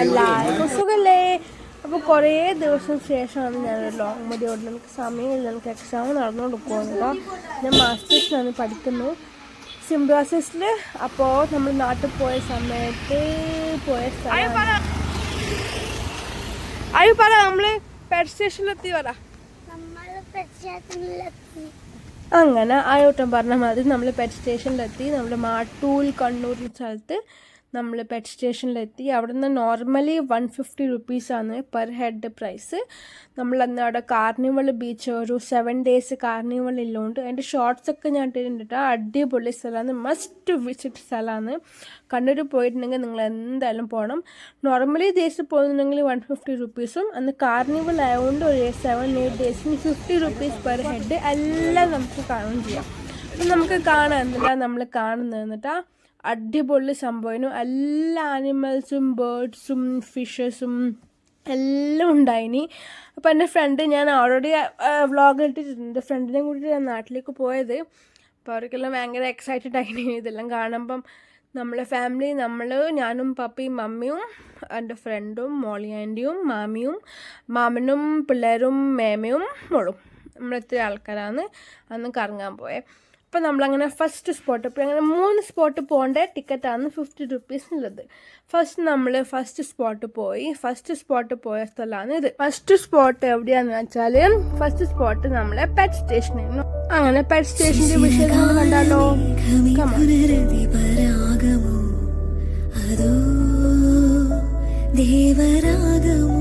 എല്ലാവർക്കും സുഖല്ലേ? അപ്പോൾ കുറേ ദിവസം ശേഷമാണ് ഞാനൊരു ലോങ് മുടി ഓടുന്നത്. എനിക്ക് സമയമില്ല, എനിക്ക് എക്സാം നടന്നുകൊണ്ട് പോകുന്നത്. ഞാൻ മാസ്റ്റേഴ്സിനാണ് പഠിക്കുന്നത് സിംബാസിസിൽ. അപ്പോൾ നമ്മൾ നാട്ടിൽ പോയ സമയത്ത് നമ്മൾ പെറ്റ് സ്റ്റേഷനിലെത്തി വരാം. അങ്ങനെ ആയോട്ടം പറഞ്ഞ മാതിരി നമ്മൾ പെറ്റ് സ്റ്റേഷനിലെത്തി. നമ്മൾ മാട്ടൂൽ കണ്ണൂർ സ്ഥലത്ത് നമ്മൾ പെറ്റ് സ്റ്റേഷനിലെത്തി. അവിടെ നിന്ന് നോർമലി 150 റുപ്പീസാണ് പെർ ഹെഡ് പ്രൈസ്. നമ്മളന്ന് അവിടെ കാർണിവൽ ബീച്ച് ഒരു 7 days കാർണിവൽ ഇല്ലോണ്ട് അതിൻ്റെ ഷോർട്സൊക്കെ ഞാൻ ഇട്ടിട്ടുണ്ട്. അടിപൊളി സ്ഥലമാണ്, മസ്റ്റ് വിസിറ്റ് സ്ഥലമാണ്. കണ്ണൂർ പോയിട്ടുണ്ടെങ്കിൽ നിങ്ങൾ എന്തായാലും പോകണം. നോർമലി ഡേയ്സ് പോകുന്നുണ്ടെങ്കിൽ 150 റുപ്പീസും, അന്ന് കാർണിവൽ ആയതുകൊണ്ട് ഒരു 7-8 days 50 റുപ്പീസ് പെർ ഹെഡ് എല്ലാം നമുക്ക് കാണുകയും ചെയ്യാം. അപ്പം നമുക്ക് കാണാൻ എന്തിനാ നമ്മൾ കാണുന്നത് എന്നിട്ടാ അടിപൊളി സംഭവം. എല്ലാ ആനിമൽസും ബേർഡ്സും ഫിഷസും എല്ലാം ഉണ്ടായിനി. അപ്പോൾ എൻ്റെ ഫ്രണ്ട്, ഞാൻ ഓൾറെഡി വ്ളോഗ് ഇട്ടിട്ടുണ്ട്, ഫ്രണ്ടിനെ കൂട്ടിയിട്ട് ഞാൻ നാട്ടിലേക്ക് പോയത്. അപ്പോൾ അവർക്കെല്ലാം ഭയങ്കര എക്സൈറ്റഡ് ആയിനി ഇതെല്ലാം കാണുമ്പം. നമ്മളെ ഫാമിലി, ഞാനും പപ്പയും മമ്മിയും എൻ്റെ ഫ്രണ്ടും മോളി ആൻറ്റിയും മാമിയും മാമനും പിള്ളേരും മേമയും മോളും, നമ്മളെത്ര ആൾക്കാരാണ് അന്ന് കറങ്ങാൻ പോയത്. അപ്പോൾ നമ്മളങ്ങനെ ഫസ്റ്റ് സ്പോട്ട്, ഇപ്പോൾ അങ്ങനെ 3 സ്പോട്ട് പോകേണ്ട ടിക്കറ്റാണ് 50 റുപ്പീസിനുള്ളത്. ഫസ്റ്റ് സ്പോട്ട് പോയി. ഫസ്റ്റ് സ്പോട്ട് പോയ സ്ഥലമാണ് ഇത്. ഫസ്റ്റ് സ്പോട്ട് എവിടെയാന്ന് വെച്ചാൽ ഫസ്റ്റ് സ്പോട്ട് നമ്മളെ പെറ്റ് സ്റ്റേഷനായിരുന്നു. അങ്ങനെ പെറ്റ് സ്റ്റേഷൻ്റെ വിഷയം കണ്ടാലോ? പരാഗമോ അതോ ദേവരാഗമോ?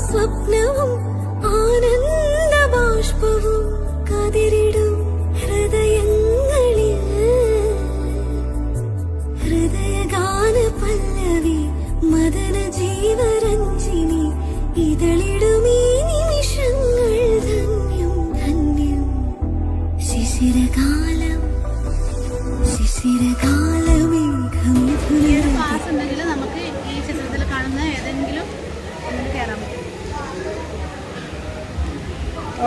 സ്വപ്നവും ആനന്ദബാഷ്പവും കതിരിടും ഹൃദയങ്ങളിൽ ഹൃദയഗാന പല്ലവി മദന ജീവരഞ്ജിനി ഇതളിടുമീ നിമിഷങ്ങൾ ധന്യം ധന്യം. ശിശിരകാലം ശിശിരകാലമേഘമിഥുനരതി. നമുക്ക് ഈ ചിത്രത്തിൽ കാണുന്ന ഏതെങ്കിലും കയറാൻ പറ്റും.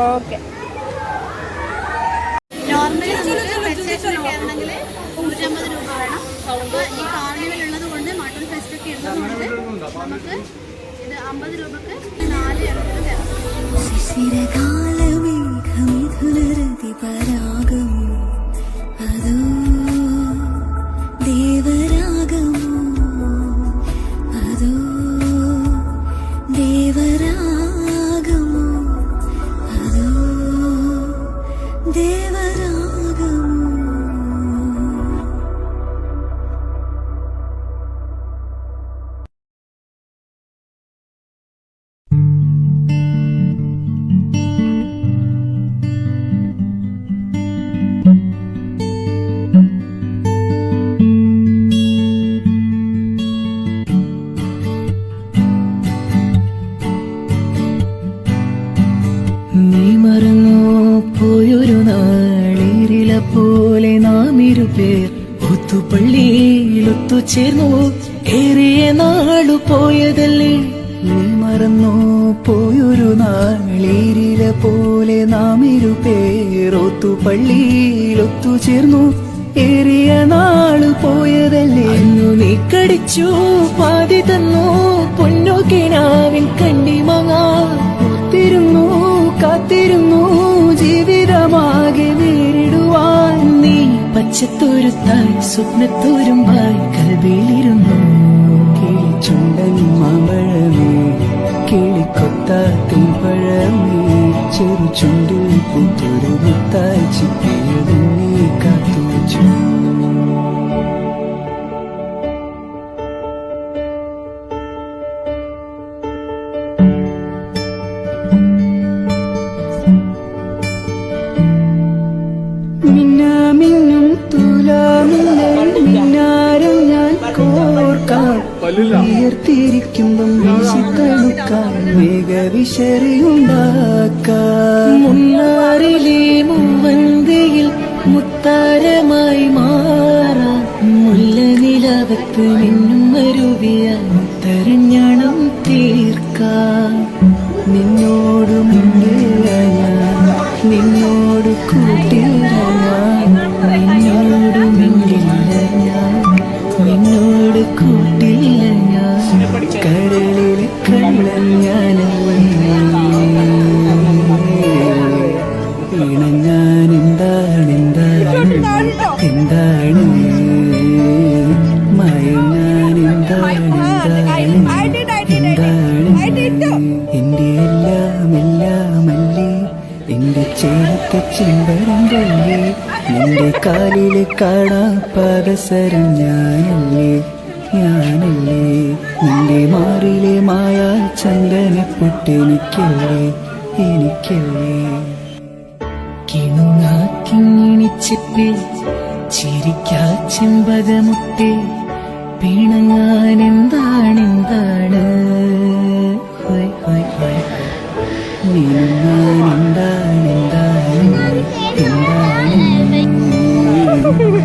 ഓക്കെ. നോർമലി നമുക്ക് പെറ്റ് സ്റ്റേഷനിൽ കയറണമെങ്കിൽ 150 രൂപ വേണം. അപ്പോൾ ഈ കാർണിവൽ ഉള്ളത് കൊണ്ട് മട്ടൺ ഫെസ്റ്റ് ഒക്കെ ഉള്ളതുകൊണ്ട് നമുക്ക് ഇത് 50 രൂപക്ക് 4 ഇടത്തിൽ കയറാം. ശിശിരകാലമേഘമിഥുനരതി പരാഗമോ അതോ ദേവരാഗമോ അതോ ദേവരാഗമോ അതോ ദേവരാഗമോ? പോലെ നാം ഇരുപേർ ഒത്തുപള്ളിയിൽ ഒത്തുചേർന്നു. ഏറിയ നാളു പോയതല്ലേ നീ മറന്നു പോയൊരു നാളീരില പോലെ നാം ഇരുപേർ ഒത്തുപള്ളിയിൽ ഒത്തുചേർന്നു. ഏറിയ നാളു പോയതല്ലേ അന്നു നീ കടിച്ചു പാതി തന്നു പൊന്നു കിനാവിൻ കണ്ണിമങ്ങാ. ഒത്തിരുന്നു കാത്തിരുന്നു ജീവിതമാകെ നേരിടുവാൻ. നീ പച്ചത്തോരുത്തായി സ്വപ്നത്തോരുമ്പായി കൽവിയിലിരുന്നു. കിളിച്ചുണ്ടൻ മാമ്പഴമേ കിളിക്കൊത്താത്തിൻ പഴമേ ചെറു ചുണ്ടിൽ പൂത്തൊരു മുത്തായി ചിപ്പിയതും നീ കാത്തുവച്ചു. മിന്നാമിന്നും തുലാമിന്നൽ മിന്നാരം ഞാൻ കോർക്കാം. ഉയർത്തിരിക്കുമ്പം വീശി തണുക്കാൻ മേഘവിശറിയുണ്ടാക്കാം. മുന്നാറിലെ മൂവന്തിയിൽ മുത്താരമായി മാറാം. മുല്ല നിലവത്ത് നിന്നും മരുവിയാൽ മുത്തരഞ്ഞണം തീർക്കാം. നിന്നോട് മുന്നില്ല ഞാൻ നിന്നോട് കൂട്ടില്ല ഞാൻ നിന്നോട് മിണ്ടില്ല ഞാൻ നിന്നോട് കൂട്ടില്ല ഞാൻ കടലിലെ കള്ളൻ ഞാനല്ലേ. ഇണങ്ങാൻ എന്താണ് എന്താണ് എന്താണ് മയങ്ങാൻ എന്താണ് എന്താണ് എന്റെ എല്ലാം എല്ലാമല്ലേ എന്റെ ചേർത്ത ചെമ്പരം കല്ലേ. നിന്റെ കാലിലെ കാണാ പാദസരം ഞാനല്ലേ ഞാനല്ലേ. നിന്റെ മാറിലെ മായാ ചന്ദനപ്പൊട്ടെനിക്കല്ലേ എനിക്കല്ലേ. കിണുങ്ങാ കിങ്ങിണിച്ചിപ്പിൽ ചിരിക്കാ ചെമ്പകമുട്ടേ പിണങ്ങാൻ എന്താണ് എന്താണ് ഹോയ് ഹോയ് ഹോയ് നീങ്ങാൻ എന്താണ് എന്താണ് എന്താണ്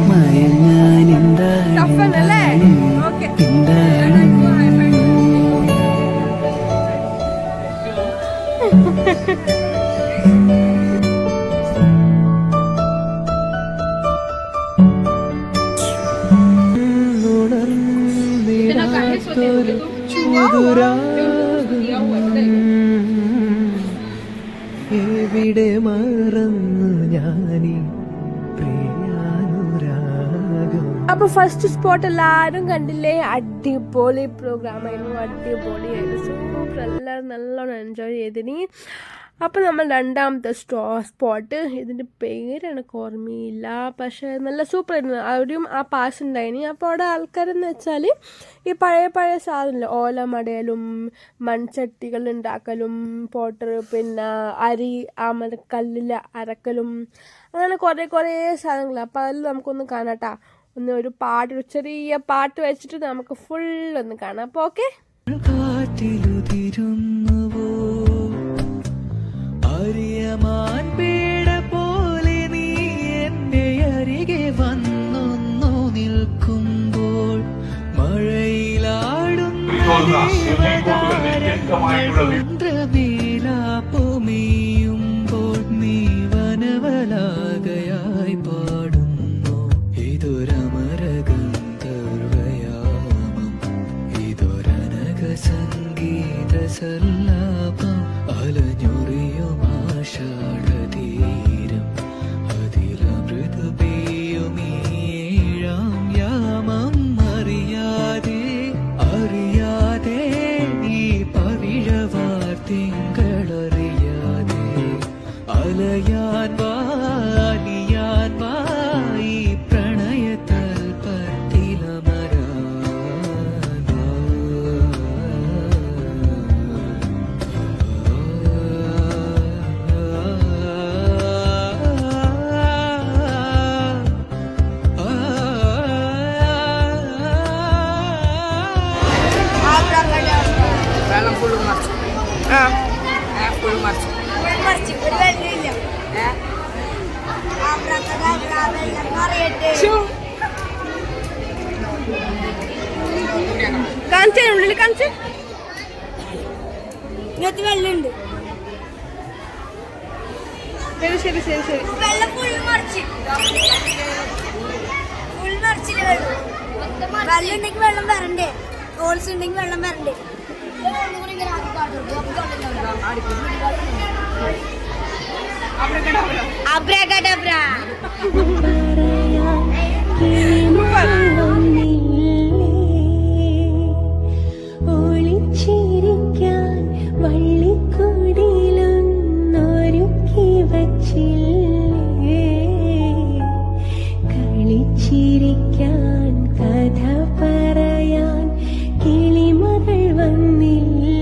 മയങ്ങാൻ എന്താണ് എന്താണ് എന്താണ്. ഉണർന്നിടാത്തൊരു എവിടെ മറന്നു ഞാനീ പ്രിയാനുരാഗം. അപ്പോൾ ഫസ്റ്റ് സ്പോട്ട് എല്ലാവരും കണ്ടില്ലേ? അടിപൊളി പ്രോഗ്രാമായിരുന്നു, അടിപൊളിയായിരുന്നു, സൂപ്പർ. എല്ലാവരും നല്ലോണം എൻജോയ് ചെയ്തിനി. അപ്പോൾ നമ്മൾ രണ്ടാമത്തെ സ്പോട്ട്, ഇതിൻ്റെ പേര് എനിക്ക് ഓർമ്മയില്ല, പക്ഷേ നല്ല സൂപ്പർ ആയിരുന്നു. അവിടെയും ആ പാസ് ഉണ്ടായിനി. അപ്പോൾ അവിടെ ആൾക്കാരെന്ന് വെച്ചാൽ ഈ പഴയ പഴയ സാധനമില്ല, ഓലമടയലും മൺചട്ടികൾ ഉണ്ടാക്കലും പോട്ടർ, പിന്നെ അരി കല്ലിൽ അരക്കലും, അങ്ങനെ കുറേ സാധനങ്ങൾ. അപ്പോൾ അതിൽ നമുക്കൊന്ന് കാണാട്ടാ. ഒരു ചെറിയ പാട്ട് വെച്ചിട്ട് നമുക്ക് ഫുൾ ഒന്ന് കാണാം. അപ്പോൾ ഓക്കെ. കാറ്റിലുതിരുന്നുവോ അറിയമാൻ പേട പോലെ നീ എന്റെ അരികെ വന്നൊന്നു നിൽക്കുമ്പോൾ മഴയിലാടുന്നേലാപ്പൊമെയ്യുമ്പോൾ നീ വനവലാകയായി പാടുന്നു. ഇതൊരമരഗന്ധർവയാമം ഇതൊരനക സംഗീത സല്ലാപം അലഞ്ഞൊറിയുമാഷാഢതീരം അതിലമൃത പെയ്യുമീഴാം യാമം. അറിയാതെ അറിയാതെ ഈ പവിഴവാർത്തിങ്കളറിയാതെ അലയാൻ വാലിയാൻ വാ ഈ full march. കാണിച്ചേ ഉള്ളിൽ കാണിച്ചേ വെള്ളുണ്ട് ശരി ശരി ശരി ശരി വെള്ളം ഫുൾ മറിച്ചില്ല വെള്ളം ഉണ്ടെങ്കിൽ വെള്ളം വരണ്ടേ ഹോൾസ് ഉണ്ടെങ്കിൽ വെള്ളം വരണ്ടേ അബ്രാകഡബ്ര ഒളിച്ചിരിക്കാൻ വള്ളിക്കൂടിലൊന്നൊരുക്കി വച്ചില്ലേ കളിച്ചിരിക്കാൻ കഥ പറയാൻ കിളിമകൾ വന്നില്ലേ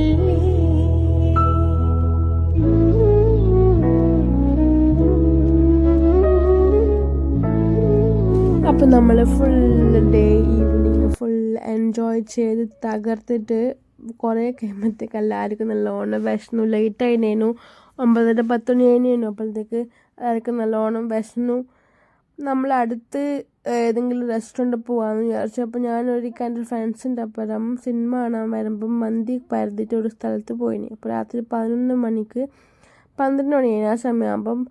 അപ്പം നമ്മൾ full day evening full enjoy ചെയ്ത് തകർത്തിട്ട് കുറേ കഴിയുമ്പോഴത്തേക്ക് എല്ലാവർക്കും നല്ലോണം വിശന്നു ലേറ്റായിനേനു 9:30-10 മണി കഴിഞ്ഞു അപ്പോഴത്തേക്ക് എല്ലാവർക്കും നല്ലോണം വിശന്നു നമ്മൾ അടുത്ത് ഏതെങ്കിലും റെസ്റ്റോറൻറ്റ് പോകാമെന്ന് വിചാരിച്ചു അപ്പോൾ ഞാനൊരു എൻ്റെ ഫ്രണ്ട്സിൻ്റെ അപ്പുറം സിനിമ കാണാൻ വരുമ്പം മന്തി പരതിയിട്ട് ഒരു സ്ഥലത്ത് പോയിനി അപ്പോൾ രാത്രി 11 മണിക്ക് 12 മണിയായി ആ സമയമാകുമ്പം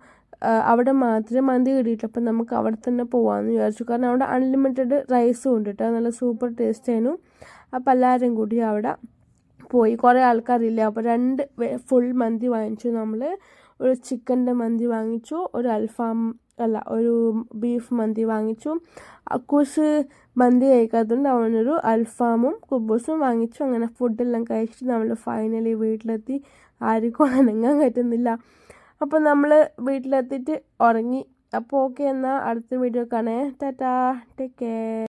അവിടെ മാത്രമേ മന്തി കിട്ടിയിട്ടുള്ളൂ അപ്പം നമുക്ക് അവിടെ തന്നെ പോകാമെന്ന് വിചാരിച്ചു കാരണം അവിടെ അൺലിമിറ്റഡ് റൈസും ഉണ്ട് കേട്ടോ നല്ല സൂപ്പർ ടേസ്റ്റ് ആയിരുന്നു അപ്പോൾ എല്ലാവരും കൂടി അവിടെ പോയി കുറേ ആൾക്കാരില്ല അപ്പോൾ 2 ഫുൾ മന്തി വാങ്ങിച്ചു നമ്മൾ ഒരു ചിക്കൻ്റെ മന്തി വാങ്ങിച്ചു ഒരു ഒരു ബീഫ് മന്തി വാങ്ങിച്ചു അക്കൂസ് മന്തി കഴിക്കാത്തതുകൊണ്ട് അവനൊരു അൽഫാമും കുബൂസും വാങ്ങിച്ചു അങ്ങനെ ഫുഡെല്ലാം കഴിച്ചിട്ട് നമ്മൾ ഫൈനലി വീട്ടിലെത്തി ആർക്കും അനങ്ങാൻ പറ്റുന്നില്ല അപ്പോൾ നമ്മൾ വീട്ടിലെത്തിയിട്ട് ഉറങ്ങി അപ്പോൾ ഓക്കെ എന്നാൽ അടുത്ത വീഡിയോ കാണേ ടാറ്റാ ടേക്ക് കെയർ